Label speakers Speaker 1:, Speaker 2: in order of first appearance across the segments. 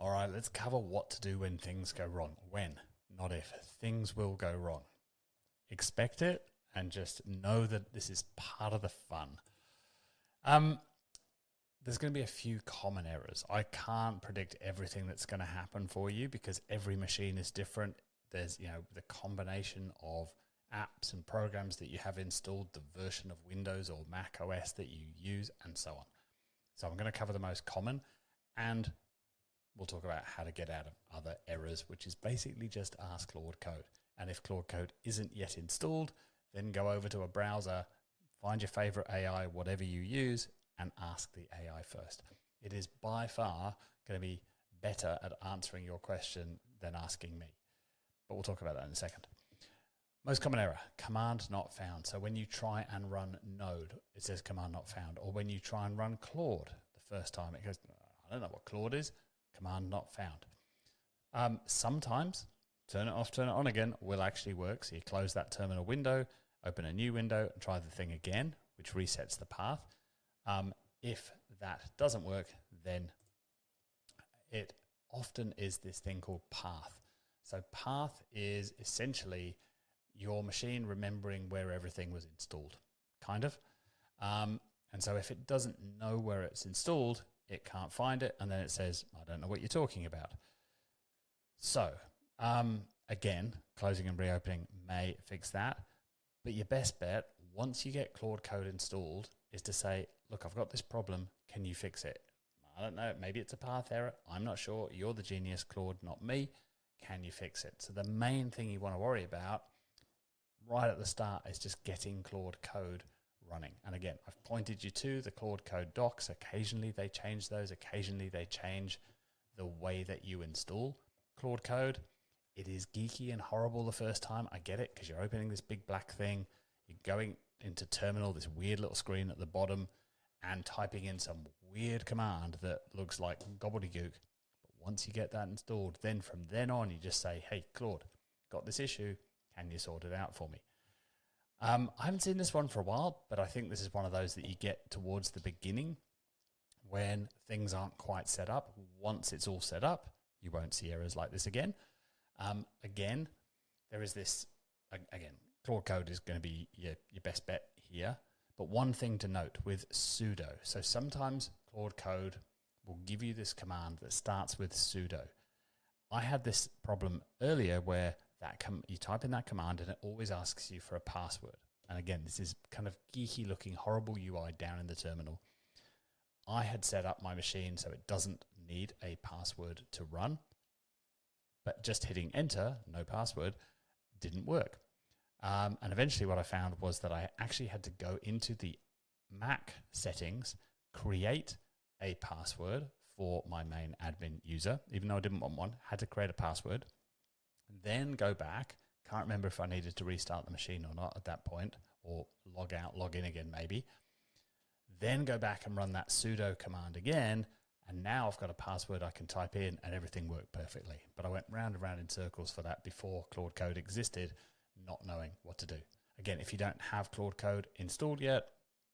Speaker 1: All right, let's cover what to do when things go wrong. When, not if. Things will go wrong. Expect it and just know that this is part of the fun. There's going to be a few common errors. I can't predict everything that's going to happen for you because every machine is different. There's, the combination of apps and programs that you have installed, the version of Windows or Mac OS that you use, and so on. So I'm going to cover the most common, and we'll talk about how to get out of other errors, which is basically just ask Claude Code. And if Claude Code isn't yet installed, then go over to a browser, find your favorite AI, whatever you use, and ask the AI first. It is by far going to be better at answering your question than asking me. But we'll talk about that in a second. Most common error, command not found. So when you try and run Node, it says command not found. Or when you try and run Claude the first time, it goes, I don't know what Claude is, command not found. Sometimes, turn it off, turn it on again, will actually work. So you close that terminal window, open a new window, and try the thing again, which resets the path. If that doesn't work, then it often is this thing called path. So path is essentially your machine remembering where everything was installed, kind of. And so if it doesn't know where it's installed, it can't find it, and then it says, I don't know what you're talking about. So, again, closing and reopening may fix that, but your best bet, once you get Claude Code installed, is to say, look, I've got this problem, can you fix it? I don't know, maybe it's a path error, I'm not sure, you're the genius, Claude, not me, can you fix it? So the main thing you want to worry about right at the start is just getting Claude Code running. And again, I've pointed you to the Claude Code docs. Occasionally they change those. Occasionally they change the way that you install Claude Code. It is geeky and horrible the first time. I get it because you're opening this big black thing. You're going into terminal, this weird little screen at the bottom, and typing in some weird command that looks like gobbledygook. But once you get that installed, then from then on, you just say, hey, Claude, got this issue. Can you sort it out for me? I haven't seen this one for a while, but I think this is one of those that you get towards the beginning when things aren't quite set up. Once it's all set up, you won't see errors like this again. Again, there is this, Claude Code is going to be your best bet here. But one thing to note with sudo. So sometimes Claude Code will give you this command that starts with sudo. I had this problem earlier where you type in that command and it always asks you for a password. And again, this is kind of geeky looking, horrible UI down in the terminal. I had set up my machine so it doesn't need a password to run, but just hitting enter, no password, didn't work. And eventually what I found was that I actually had to go into the Mac settings, create a password for my main admin user, even though I didn't want one, had to create a password, then go back. Can't remember if I needed to restart the machine or not at that point, or log out, log in again maybe. Then go back and run that sudo command again, and now I've got a password I can type in and everything worked perfectly. But I went round and round in circles for that before Claude Code existed, not knowing what to do. Again, if you don't have Claude Code installed yet,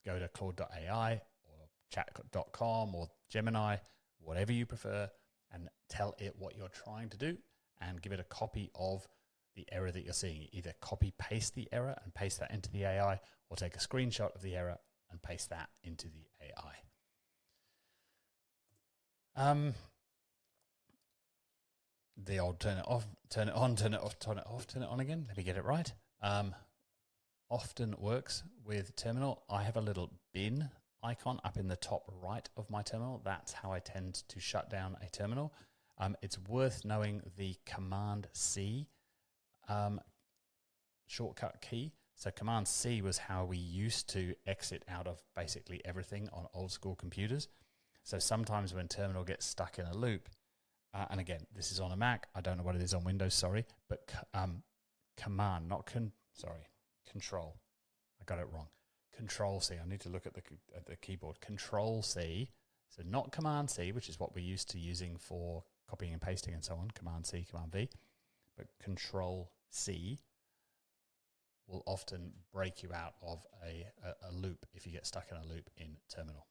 Speaker 1: go to claude.ai or chat.com or Gemini, whatever you prefer, and tell it what you're trying to do and give it a copy of the error that you're seeing. Either copy paste the error and paste that into the AI, or take a screenshot of the error and paste that into the AI. The old turn it off, turn it on, turn it off, turn it off, turn it on again. Let me get it right. Often works with terminal. I have a little bin icon up in the top right of my terminal. That's how I tend to shut down a terminal. It's worth knowing the Command C shortcut key. So Command C was how we used to exit out of basically everything on old school computers. So sometimes when terminal gets stuck in a loop, and again, this is on a Mac, I don't know what it is on Windows, sorry, but command, control. I got it wrong. Control C. I need to look at the keyboard. Control C. So not Command C, which is what we're used to using for copying and pasting and so on. Command C, Command V. But Control C will often break you out of a loop if you get stuck in a loop in terminal.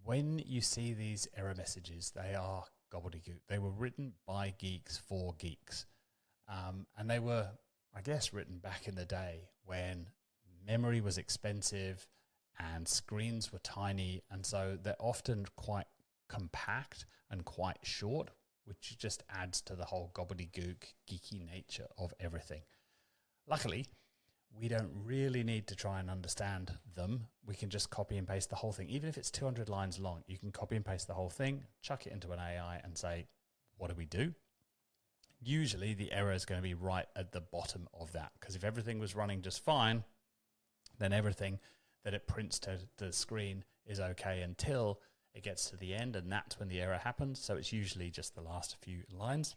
Speaker 1: when you see these error messages, they are gobbledygook. They were written by geeks for geeks. And they were, I guess, written back in the day when memory was expensive and screens were tiny. And so they're often quite compact and quite short, which just adds to the whole gobbledygook, geeky nature of everything. Luckily, we don't really need to try and understand them. We can just copy and paste the whole thing. Even if it's 200 lines long, you can copy and paste the whole thing, chuck it into an AI and say, what do we do? Usually the error is going to be right at the bottom of that, because if everything was running just fine, then everything that it prints to the screen is okay until it gets to the end, and that's when the error happens. So it's usually just the last few lines.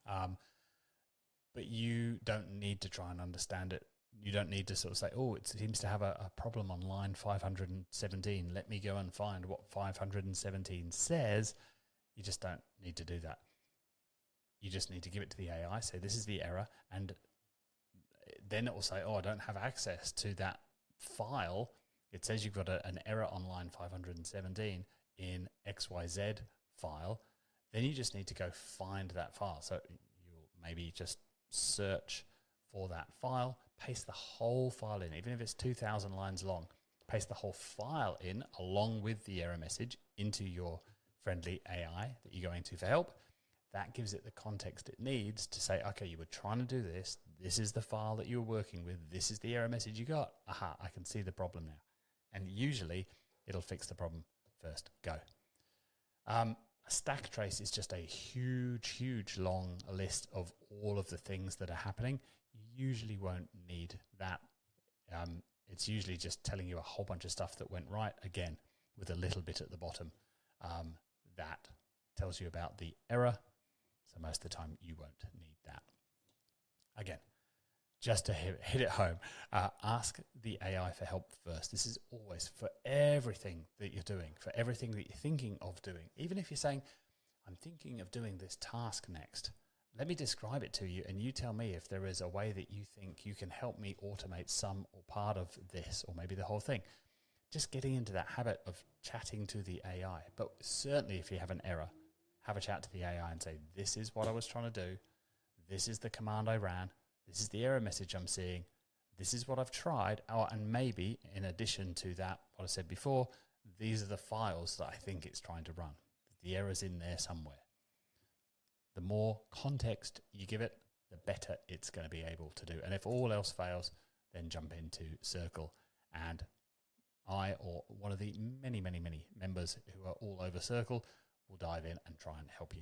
Speaker 1: But you don't need to try and understand it. You don't need to sort of say, oh, it seems to have a problem on line 517. Let me go and find what 517 says. You just don't need to do that. You just need to give it to the AI, say this is the error, and then it will say, oh, I don't have access to that file. It says you've got an error on line 517 in XYZ file. Then you just need to go find that file. So you'll maybe just search for that file, paste the whole file in, even if it's 2,000 lines long, paste the whole file in along with the error message into your friendly AI that you're going to for help. That gives it the context it needs to say, okay, you were trying to do this. This is the file that you were working with. This is the error message you got. Aha, I can see the problem now. And usually it'll fix the problem first. Go. A stack trace is just a huge long list of all of the things that are happening. You usually won't need that. It's usually just telling you a whole bunch of stuff that went right, again, with a little bit at the bottom that tells you about the error. So most of the time you won't need that. Again, just to hit it home, ask the AI for help first. This is always for everything that you're doing, for everything that you're thinking of doing. Even if you're saying, I'm thinking of doing this task next, let me describe it to you and you tell me if there is a way that you think you can help me automate some or part of this, or maybe the whole thing. Just getting into that habit of chatting to the AI. But certainly if you have an error, have a chat to the AI and say, this is what I was trying to do. This is the command I ran. This is the error message I'm seeing. This is what I've tried. Oh, and maybe in addition to that, what I said before, these are the files that I think it's trying to run. The error's in there somewhere. The more context you give it, the better it's going to be able to do. And if all else fails, then jump into Circle, and I or one of the many members who are all over Circle will dive in and try and help you.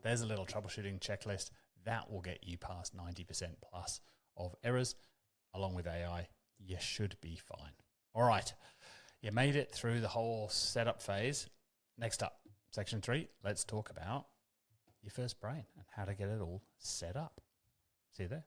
Speaker 1: There's a little troubleshooting checklist that will get you past 90% plus of errors. Along with AI, you should be fine. All right, you made it through the whole setup phase. Next up, section 3, let's talk about your first brain and how to get it all set up. See you there.